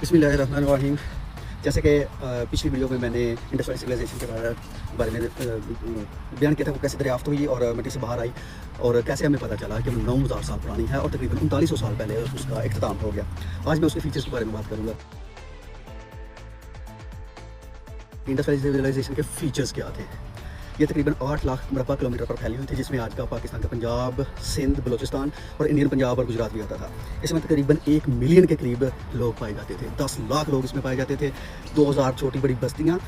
बिस्मिल्लाहिर्रहमानिर्रहीम। जैसे कि पिछली वीडियो में मैंने इंडस वैली सिविलाइजेशन के बारे में बयान किया था, वो कैसे दरियाफ्त हुई और मिट्टी से बाहर आई और कैसे हमें पता चला कि वो 9000 साल पुरानी है और तकरीबन 3900 साल पहले उसका इख्तिताम हो गया। आज मैं उसके फीचर्स के बारे में बात करूँगा। इंडस वैली सिविलाइजेशन के फीचर्स क्या थे। ये तकरीबन 8 लाख मरबा किलोमीटर पर फैली हुई थी, जिसमें आज का पाकिस्तान का पंजाब, सिंध, बलूचिस्तान और इंडियन पंजाब और गुजरात भी आता था। इसमें तकरीबन 1 मिलियन के करीब लोग पाए जाते थे। 10 लाख लोग इसमें पाए जाते थे। 2000 छोटी बड़ी बस्तियाँ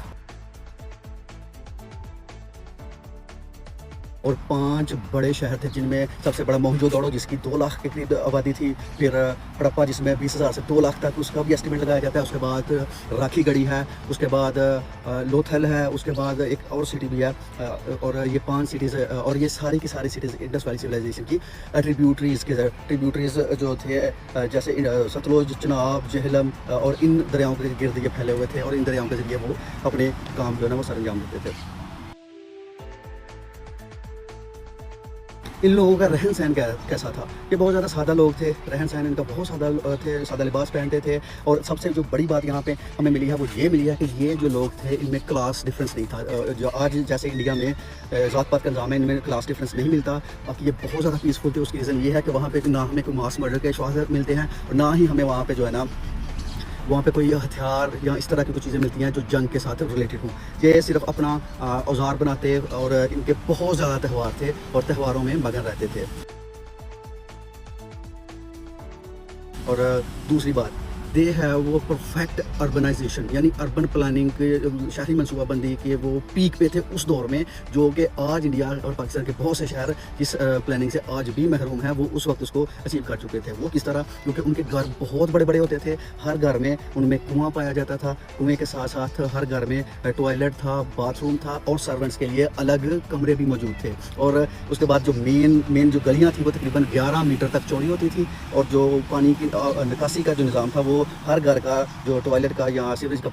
और 5 बड़े शहर थे, जिनमें सबसे बड़ा मोहनजोदड़ो जिसकी 2 लाख के करीब आबादी थी। फिर हड़प्पा जिसमें 20,000 से 2 लाख तक उसका भी एस्टिमेट लगाया जाता है। उसके बाद राखी गढ़ी है, उसके बाद लोथल है, उसके बाद एक और सिटी भी है और ये 5 सिटीज़ और ये सारी की सारी सिटीज़ इंडस वैली सिविलाइजेशन की ट्रिब्यूटरीज जो थे, जैसे सतलुज, चिनाब, झेलम और इन दरियाओं के गिर्द ये फैले हुए थे और इन दरियाओं के ज़रिए वो अपने काम जो है ना वो सर अंजाम देते थे। इन लोगों का रहन सहन कैसा था। ये बहुत ज़्यादा सादा लोग थे, रहन सहन इनका बहुत सादा थे, सादा लिबास पहनते थे। और सबसे जो बड़ी बात यहाँ पे हमें मिली है वो ये मिली है कि ये जो लोग थे इनमें क्लास डिफरेंस नहीं था। जो आज जैसे इंडिया में ज़ात पात का निज़ाम है, इनमें क्लास डिफरेंस नहीं मिलता। बाकी ये बहुत ज़्यादा पीसफुल थे। उसकी रीज़न ये है कि वहाँ पर ना हमें कोई मास मर्डर के शवाहिद मिलते हैं और ना ही हमें वहाँ पर जो है ना वहाँ पे कोई हथियार या इस तरह की कुछ चीज़ें मिलती हैं जो जंग के साथ रिलेटेड हों। ये सिर्फ अपना औजार बनाते और इनके बहुत ज़्यादा त्यौहार थे और त्योहारों में मगन रहते थे। और दूसरी बात ये है वो परफेक्ट अर्बनाइजेशन, यानी अर्बन प्लानिंग के शहरी मनसूबाबंदी के वो पीक पे थे उस दौर में, जो कि आज इंडिया और पाकिस्तान के बहुत से शहर जिस प्लानिंग से आज भी महरूम हैं वो उस वक्त उसको अचीव कर चुके थे। वो किस तरह, क्योंकि उनके घर बहुत बड़े बड़े होते थे। हर घर में उनमें कुआं पाया जाता था। कुएँ के साथ साथ हर घर में टॉयलेट था, बाथरूम था और सर्वेंट्स के लिए अलग कमरे भी मौजूद थे। और उसके बाद जो मेन जो गलियाँ थी वो तकरीबन 11 मीटर तक चौड़ी होती थी और जो पानी की निकासी का जो निज़ाम था वो हर घर का जो टॉयलेट का या सीवरेज का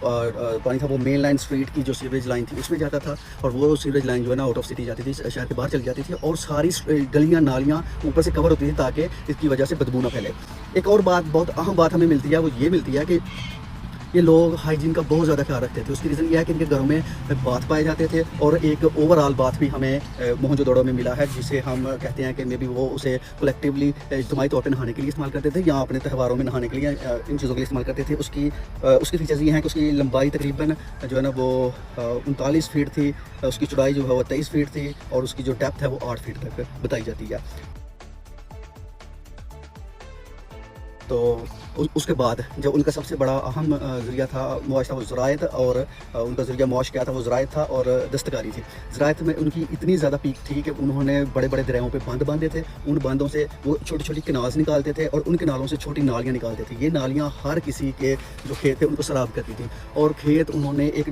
पानी था वो मेन लाइन स्ट्रीट की जो सीवरेज लाइन थी उसमें जाता था और वो सीवरेज लाइन जो है ना आउट ऑफ सिटी जाती थी, शहर के बाहर चली जाती थी और सारी गलियां नालियां ऊपर से कवर होती थी ताकि इसकी वजह से बदबू ना फैले। एक और बात, बहुत अहम बात हमें मिलती है, वो ये मिलती है कि ये लोग हाइजीन का बहुत ज़्यादा ख्याल रखते थे। उसकी रीज़न ये है कि इनके घरों में बाथ पाए जाते थे और एक ओवरऑल बाथ भी हमें मोहनजोदड़ो में मिला है, जिसे हम कहते हैं कि मे बी वो उसे कलेक्टिवली इज्तिमाई तौर पे नहाने के लिए इस्तेमाल करते थे या अपने त्यौहारों में नहाने के लिए इन चीज़ों के लिए इस्तेमाल करते थे। उसकी फीचर्स ये हैं कि उसकी लंबाई तकरीबन जो है ना वो 39 फीट थी, उसकी चौड़ाई जो है वो 23 फीट थी और उसकी जो डेप्थ है वो 8 फीट तक बताई जाती है। तो उसके बाद जब उनका सबसे बड़ा अहम ज़रिया था मुआश था वो ज़रायत, और उनका ज़रिया मुआश क्या था वो ज़रायत था और दस्तकारी थी। ज़रायत में उनकी इतनी ज़्यादा पीक थी कि उन्होंने बड़े बड़े दरियाओं पे बांध बांधे थे। उन बांधों से वो छोटी छोटी किनाल्स निकालते थे और उन किनालों से छोटी नालियाँ निकालते थे। ये नालियाँ हर किसी के जो खेत थे उनको सराब करती थी और खेत उन्होंने एक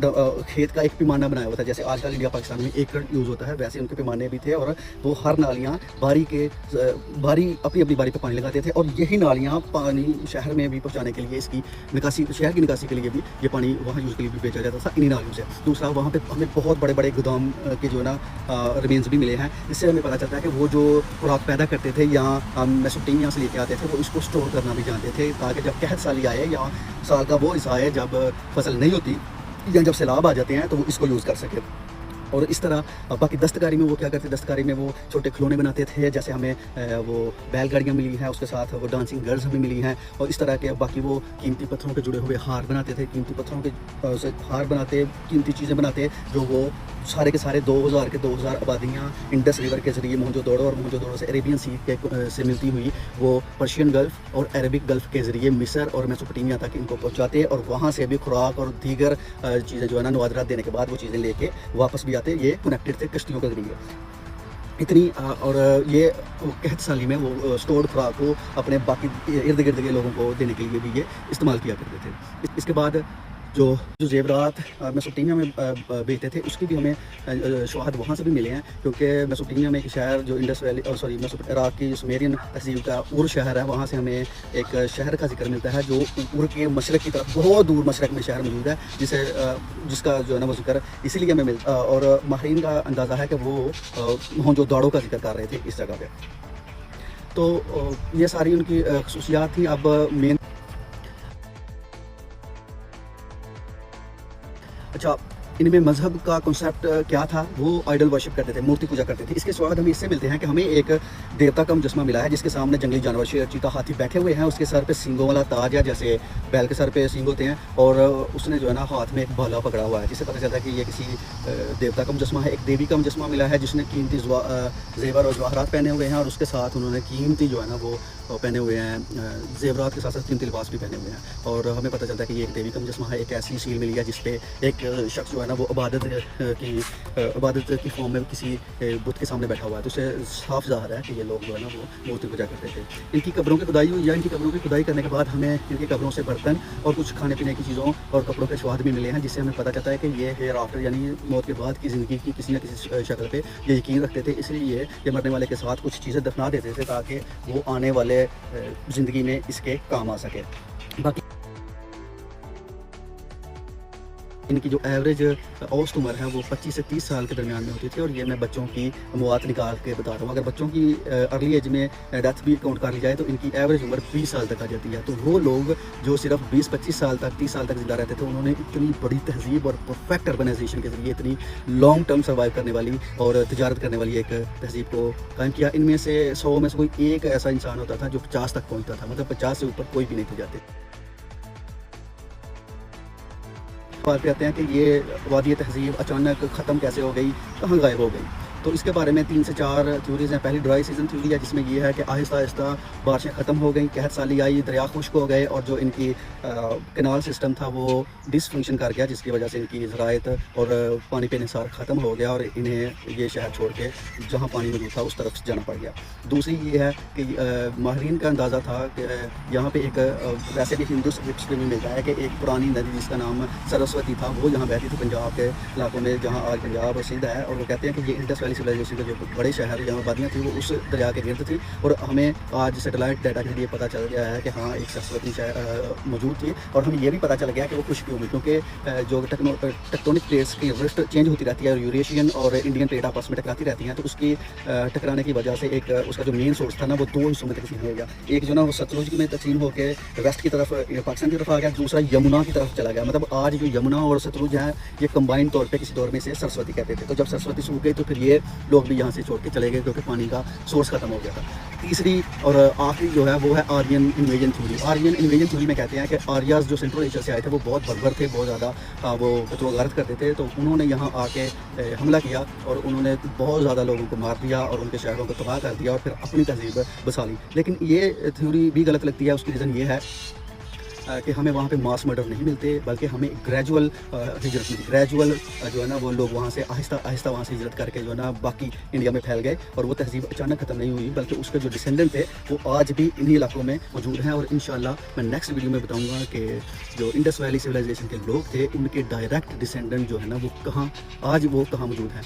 खेत का एक पैमाना बनाया हुआ था। जैसे आजकल इंडिया पाकिस्तान में एकड़ यूज़ होता है, वैसे उनके पैमाने भी थे और वो हर नालियाँ बारी अपनी अपनी बारी पर पानी लगाते थे और यही नालियाँ पानी शहर में भी पहुंचाने के लिए, इसकी निकासी, शहर की निकासी के लिए भी ये पानी वहाँ यूज़ के लिए भी बेचा जाता था इन्हीं नालियों से। दूसरा, वहाँ पे हमें बहुत बड़े बड़े गोदाम के जो है ना रिमेन्स भी मिले हैं। इससे हमें पता चलता है कि वो जो खुराक पैदा करते थे या मेसोपोटामिया से लेके आते थे वो इसको स्टोर करना भी जानते थे, ताकि जब कहत साली आए या साल का वो हिस्सा आए जब फसल नहीं होती या जब सैलाब आ जाते हैं तो वो इसको यूज़ कर सके। और इस तरह बाकी दस्तकारी में वो क्या करते, दस्तकारी में वो छोटे खिलौने बनाते थे। जैसे हमें वो बैलगाड़ियाँ मिली हैं, उसके साथ वो डांसिंग गर्ल्स हमें मिली हैं और इस तरह के बाकी वो कीमती पत्थरों के जुड़े हुए हार बनाते थे। कीमती पत्थरों के से हार बनाते, कीमती चीज़ें बनाते, जो वो सारे के सारे 2000 आबादियाँ इंडस रिवर के ज़रिए मोहनजोदड़ो और मोहनजोदड़ो से अरेबियन सी से मिलती हुई वो पर्शियन गल्फ़ और अरबिक गल्फ़ के ज़रिए मिस्र और मेसोपोटामिया तक इनको पहुँचाते और वहाँ से भी खुराक और दीगर चीज़ें जो है ना नवादरात देने के बाद वो चीज़ें लेके वापस भी आते। ये कनेक्टेड थे कश्तियों के ज़रिए इतनी और ये कहत साली में वो स्टोर्ड खुराक को अपने बाकी इर्द गिर्द के लोगों को देने के लिए भी ये इस्तेमाल किया करते थे। इसके बाद जो जेवरात मेसोपोटामिया में बेचते थे उसकी भी हमें शवाहद वहाँ से भी मिले हैं, क्योंकि मेसोपोटामिया में एक शहर जो इंडस वैली इराक़ की सुमेरियन तहजीब का उर शहर है, वहाँ से हमें एक शहर का जिक्र मिलता है जो उर के मशरक़ की तरफ बहुत दूर मशरक़ में शहर मौजूद है, जिसका जो है ना वो जिक्र इसीलिए हमें मिलता और माहिरीन का अंदाज़ा है कि वो मोहनजोदड़ो का जिक्र कर रहे थे इस जगह पर। तो ये सारी उनकी खसूसियात थी। अब मेन अच्छा, इनमें मज़हब का कॉन्सेप्ट क्या था, वो आइडल वर्शिप करते थे, मूर्ति पूजा करते थे। इसके स्वाद हमें इससे मिलते हैं कि हमें एक देवता का मुजस्मा मिला है जिसके सामने जंगली जानवर शेर, चीता, हाथी बैठे हुए हैं। उसके सर पे सींगों वाला ताज है, जैसे बैल के सर पे सींग होते हैं, और उसने जो है ना हाथ में एक भाला पकड़ा हुआ है, जिससे पता चलता है कि ये किसी देवता का मुजस्मा है। एक देवी का मुजस्मा मिला है जिसने कीमती जेवर और जवाहरात पहने हुए हैं, और उसके साथ उन्होंने कीमती जो है ना वो पहने हुए हैं, जेवरात के साथ साथ कीमती लिबास भी पहने हुए हैं। और हमें पता चलता है कि ये एक देवी का मुजस्मा है। एक ऐसी सील मिली है जिसपे एक शख्स जो है ना वो इबादत की फॉर्म में किसी बुत के सामने बैठा हुआ है। तो उससे साफ ज़ाहिर है कि ये लोग जो है ना वो मूर्ति पूजा करते थे। इनकी कब्रों की खुदाई हुई है। इनकी कब्रों की खुदाई करने के बाद हमें इनकी कब्रों से बर्तन और कुछ खाने पीने की चीज़ों और कपड़ों के स्वाद भी मिले हैं, जिससे हमें पता चलता है कि ये हेयर आफ्टर यानी मौत के बाद की ज़िंदगी की किसी न किसी शक्ल पे ये यकीन रखते थे। इसलिए ये मरने वाले के साथ कुछ चीज़ें दफना देते थे ताकि वो आने वाले ज़िंदगी में इसके काम आ सके। बाकी इनकी जो एवरेज औसत उम्र है वो 25 से 30 साल के दरमियान में होती थी, और ये मैं बच्चों की मौत निकाल के बता रहा हूँ। अगर बच्चों की अर्ली एज में डेथ भी काउंट कर ली जाए तो इनकी एवरेज उम्र 20 साल तक आ जाती है। तो वो लोग जो सिर्फ 20-25 साल तक 30 साल तक जिंदा रहते थे, उन्होंने इतनी बड़ी तहजीब और परफेक्ट अर्बनाइजेशन के जरिए इतनी लॉन्ग टर्म सर्वाइव करने वाली और तिजारत करने वाली एक तहजीब को कायम किया। इनमें से 100 में से कोई एक ऐसा इंसान होता था जो 50 तक पहुँचता था, मतलब 50 से ऊपर कोई भी नहीं थे जाते। बात पे आते हैं कि ये वादी तहजीब अचानक ख़त्म कैसे हो गई, कहाँ गायब हो गई। तो इसके बारे में 3 से 4 थ्योरीज़ हैं। पहली ड्राई सीजन थ्योरी है, जिसमें ये है कि आहिस्ता आहिस्ता बारिशें ख़त्म हो गई, कहत साली आई, दरिया खुश्क हो गए, और जो इनकी कैनाल सिस्टम था वो डिसफंक्शन कर गया, जिसकी वजह से इनकी ज़रायत और पानी पे निसार ख़त्म हो गया, और इन्हें ये शहर छोड़ के जहाँ पानी मौजूद था उस तरफ जाना पड़ गया। दूसरी ये है कि माहरीन का अंदाज़ा था कि यहाँ पे एक वैसे भी हिंदू हिस्ट्री में मिलता है कि एक पुरानी नदी जिसका नाम सरस्वती था, वो यहाँ बहती थी पंजाब के इलाकों में, जहाँ आज पंजाब और सिंध है। और वो कहते हैं कि ये इंडस वैली सिविलाइजेशन के जो बड़े शहर जहाँ आबादियाँ थी वो उस दरिया के गिर्द थी, और हमें आज सेटेलाइट डाटा के लिए पता चल गया है कि हाँ एक सरस्वती शहर मौजूद थी। और हमें ये भी पता चल गया कि वो खुश क्यों हुई, क्योंकि जो टेक्टोनिक प्लेट्स की रिफ्ट चेंज होती रहती है, और यूरेशियन और इंडियन प्लेट आपस में टकराती रहती हैं, तो उसकी टकराने की वजह से एक उसका जो मेन सोर्स था ना वो 2 हिस्सों में तकसीम हो गया। एक जो ना वो सतलुज में तकसीम होकर वेस्ट की तरफ पाकिस्तान की तरफ आ गया, दूसरा यमुना की तरफ चला गया। मतलब आज जो यमुना और सतलुज है ये कंबाइंड तौर पे किसी दौर में से सरस्वती कहते थे। तो जब सरस्वती सूख गई तो फिर ये लोग भी यहाँ से छोड़ के चले गए, क्योंकि पानी का सोर्स खत्म हो गया था। तीसरी और आखिरी जो है वो है Aryan invasion theory. Aryan invasion theory में कहते हैं कि आर्याज जो सेंट्रल एशिया से आए थे वो बहुत बर्बर थे, बहुत ज़्यादा वो कत्ल-गारत करते थे। तो उन्होंने यहाँ आके हमला किया और उन्होंने बहुत ज़्यादा लोगों को मार दिया और उनके शहरों को तबाह कर दिया, और फिर अपनी तहजीब बसा ली। लेकिन ये थ्योरी भी गलत लगती है। उसकी रीज़न ये है कि हमें वहाँ पे मास मर्डर नहीं मिलते, बल्कि हमें ग्रेजुअल हिजरत मिली। ग्रेजुअल जो है ना वो लोग वहाँ से आहिस्ता आहिस्ता वहाँ से हिजरत करके जो है ना बाकी इंडिया में फैल गए, और वो तहजीब अचानक ख़त्म नहीं हुई, बल्कि उसके जो डिसेंडेंट थे वो आज भी इन्हीं इलाकों में मौजूद हैं। और इंशाल्लाह मैं नेक्स्ट वीडियो में बताऊँगा कि जो इंडस वैली सिविलाइजेशन के लोग थे उनके डायरेक्ट डिसेंडेंट जो है ना वो कहाँ आज वो कहाँ मौजूद हैं।